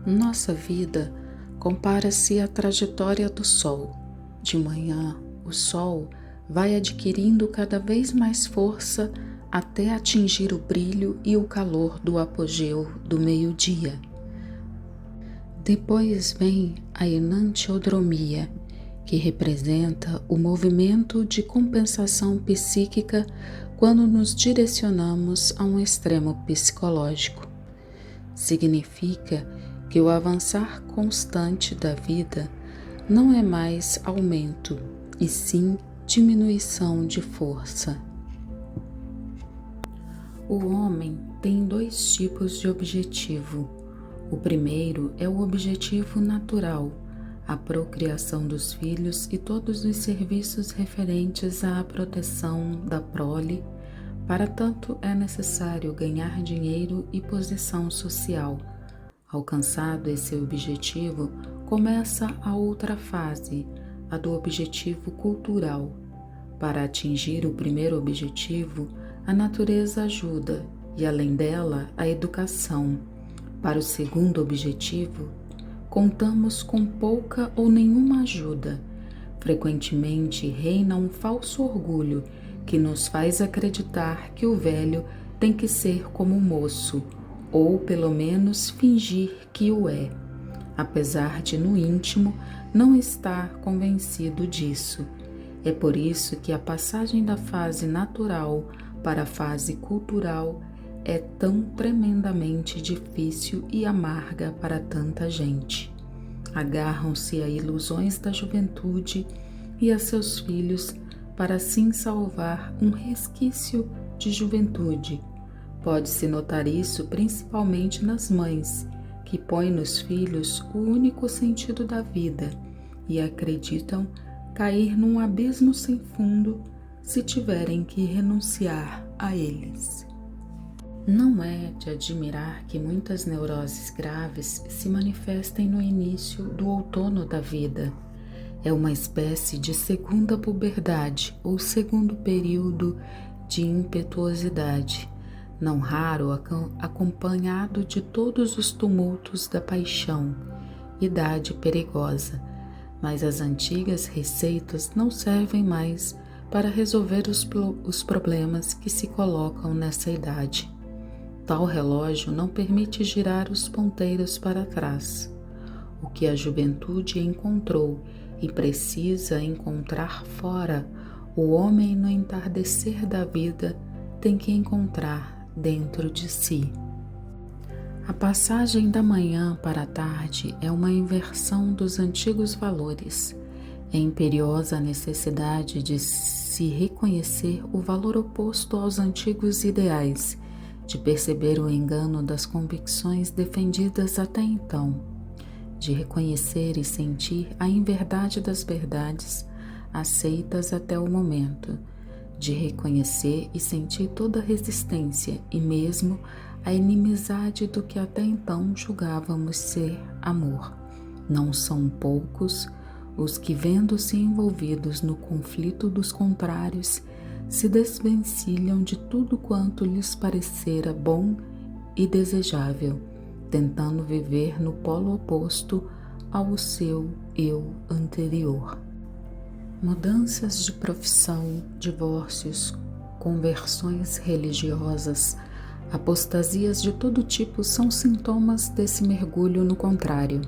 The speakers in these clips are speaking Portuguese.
Nossa vida compara-se à trajetória do Sol. De manhã, o Sol vai adquirindo cada vez mais força até atingir o brilho e o calor do apogeu do meio-dia. Depois vem a enantiodromia, que representa o movimento de compensação psíquica quando nos direcionamos a um extremo psicológico. Significa que o avançar constante da vida não é mais aumento, e sim diminuição de força. O homem tem dois tipos de objetivo. O primeiro é o objetivo natural, a procriação dos filhos e todos os serviços referentes à proteção da prole. Para tanto, é necessário ganhar dinheiro e posição social. Alcançado esse objetivo, começa a outra fase, a do objetivo cultural. Para atingir o primeiro objetivo, a natureza ajuda e, além dela, a educação. Para o segundo objetivo, contamos com pouca ou nenhuma ajuda. Frequentemente reina um falso orgulho que nos faz acreditar que o velho tem que ser como o moço, ou pelo menos fingir que o é, apesar de no íntimo não estar convencido disso. É por isso que a passagem da fase natural para a fase cultural é tão tremendamente difícil e amarga para tanta gente. Agarram-se a ilusões da juventude e a seus filhos para assim salvar um resquício de juventude. Pode-se notar isso principalmente nas mães, que põem nos filhos o único sentido da vida e acreditam cair num abismo sem fundo se tiverem que renunciar a eles. Não é de admirar que muitas neuroses graves se manifestem no início do outono da vida. É uma espécie de segunda puberdade ou segundo período de impetuosidade, não raro acompanhado de todos os tumultos da paixão, idade perigosa. Mas as antigas receitas não servem mais para resolver os problemas que se colocam nessa idade. Tal relógio não permite girar os ponteiros para trás. O que a juventude encontrou e precisa encontrar fora, o homem no entardecer da vida tem que encontrar dentro de si. A passagem da manhã para a tarde é uma inversão dos antigos valores. É imperiosa a necessidade de se reconhecer o valor oposto aos antigos ideais, de perceber o engano das convicções defendidas até então, de reconhecer e sentir a inverdade das verdades aceitas até o momento, de reconhecer e sentir toda a resistência e mesmo a inimizade do que até então julgávamos ser amor. Não são poucos os que, vendo-se envolvidos no conflito dos contrários, se desvencilham de tudo quanto lhes parecera bom e desejável, tentando viver no polo oposto ao seu eu anterior. Mudanças de profissão, divórcios, conversões religiosas, apostasias de todo tipo são sintomas desse mergulho no contrário.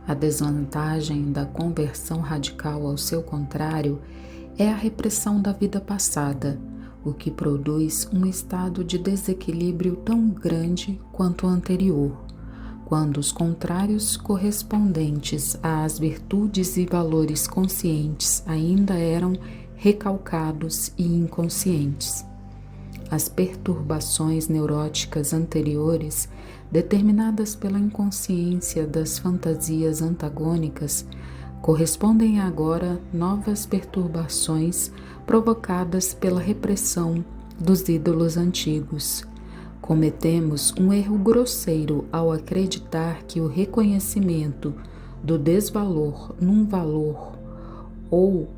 A desvantagem da conversão radical ao seu contrário é a repressão da vida passada, o que produz um estado de desequilíbrio tão grande quanto o anterior, quando os contrários correspondentes às virtudes e valores conscientes ainda eram recalcados e inconscientes. As perturbações neuróticas anteriores, determinadas pela inconsciência das fantasias antagônicas, correspondem agora novas perturbações provocadas pela repressão dos ídolos antigos. Cometemos um erro grosseiro ao acreditar que o reconhecimento do desvalor num valor ou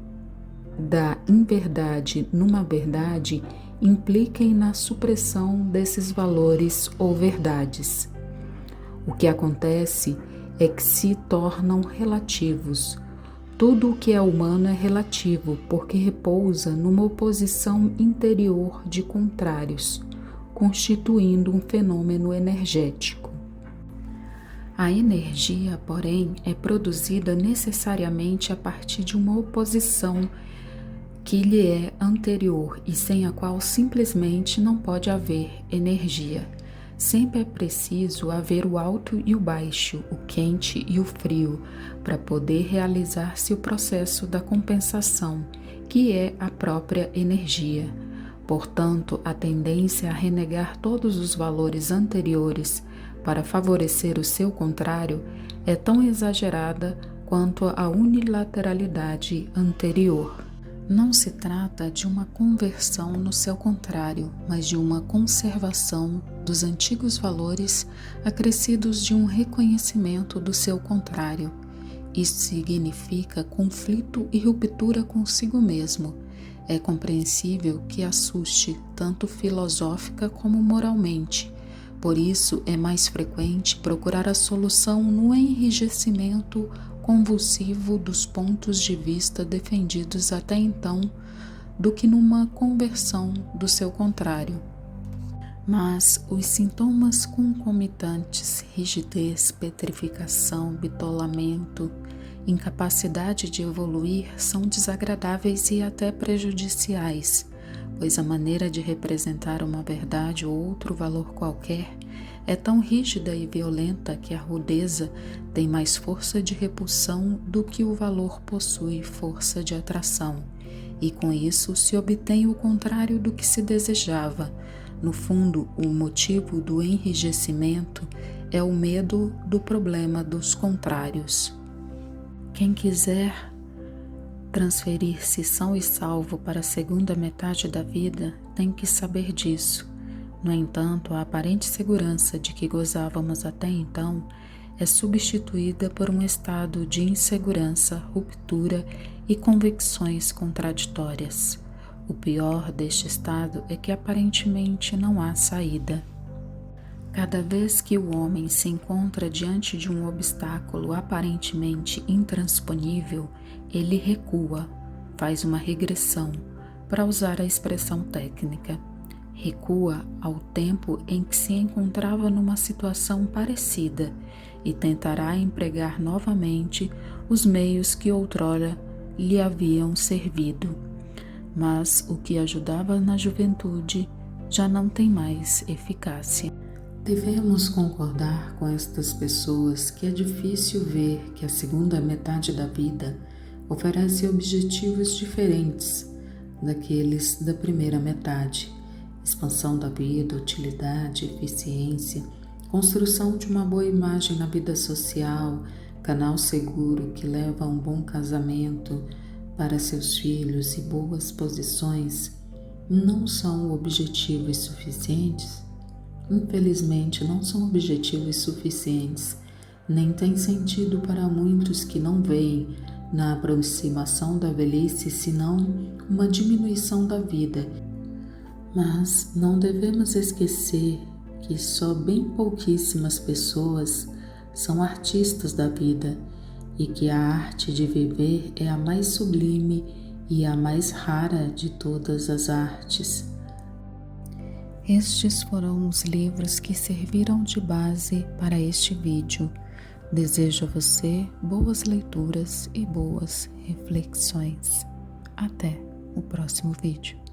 da inverdade numa verdade impliquem na supressão desses valores ou verdades. O que acontece é que se tornam relativos. Tudo o que é humano é relativo, porque repousa numa oposição interior de contrários, constituindo um fenômeno energético. A energia, porém, é produzida necessariamente a partir de uma oposição que lhe é anterior e sem a qual simplesmente não pode haver energia. Sempre é preciso haver o alto e o baixo, o quente e o frio, para poder realizar-se o processo da compensação, que é a própria energia. Portanto, a tendência a renegar todos os valores anteriores para favorecer o seu contrário é tão exagerada quanto a unilateralidade anterior. Não se trata de uma conversão no seu contrário, mas de uma conservação dos antigos valores acrescidos de um reconhecimento do seu contrário. Isso significa conflito e ruptura consigo mesmo. É compreensível que assuste, tanto filosófica como moralmente. Por isso, é mais frequente procurar a solução no enrijecimento convulsivo dos pontos de vista defendidos até então do que numa conversão do seu contrário. Mas os sintomas concomitantes, rigidez, petrificação, bitolamento, incapacidade de evoluir, são desagradáveis e até prejudiciais, pois a maneira de representar uma verdade ou outro valor qualquer é tão rígida e violenta que a rudeza tem mais força de repulsão do que o valor possui força de atração, e com isso se obtém o contrário do que se desejava. No fundo, o motivo do enrijecimento é o medo do problema dos contrários. Quem quiser transferir-se são e salvo para a segunda metade da vida tem que saber disso. No entanto, a aparente segurança de que gozávamos até então é substituída por um estado de insegurança, ruptura e convicções contraditórias. O pior deste estado é que aparentemente não há saída. Cada vez que o homem se encontra diante de um obstáculo aparentemente intransponível, ele recua, faz uma regressão, para usar a expressão técnica. Recua ao tempo em que se encontrava numa situação parecida e tentará empregar novamente os meios que outrora lhe haviam servido. Mas o que ajudava na juventude já não tem mais eficácia. Devemos concordar com estas pessoas que é difícil ver que a segunda metade da vida oferece objetivos diferentes daqueles da primeira metade. Expansão da vida, utilidade, eficiência, construção de uma boa imagem na vida social, canal seguro que leva a um bom casamento para seus filhos e boas posições, não são objetivos suficientes? Infelizmente, não são objetivos suficientes, nem tem sentido para muitos que não veem na aproximação da velhice senão uma diminuição da vida. Mas não devemos esquecer que só bem pouquíssimas pessoas são artistas da vida e que a arte de viver é a mais sublime e a mais rara de todas as artes. Estes foram os livros que serviram de base para este vídeo. Desejo a você boas leituras e boas reflexões. Até o próximo vídeo.